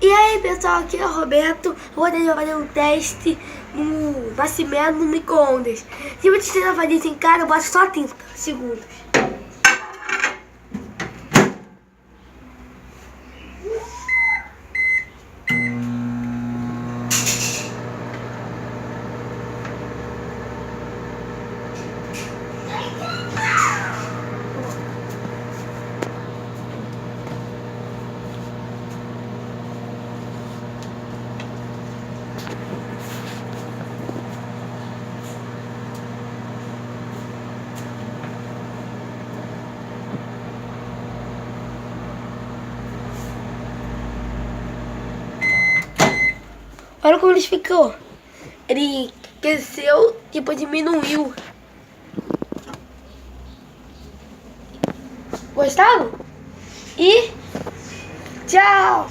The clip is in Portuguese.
E aí pessoal, aqui é o Roberto. Hoje eu vou fazer um teste no nascimento no micro-ondas. Se eu te ensinar a fazer isso em casa, eu boto só 30 segundos. Olha como ele ficou. Ele cresceu, tipo, diminuiu. Gostaram? E tchau!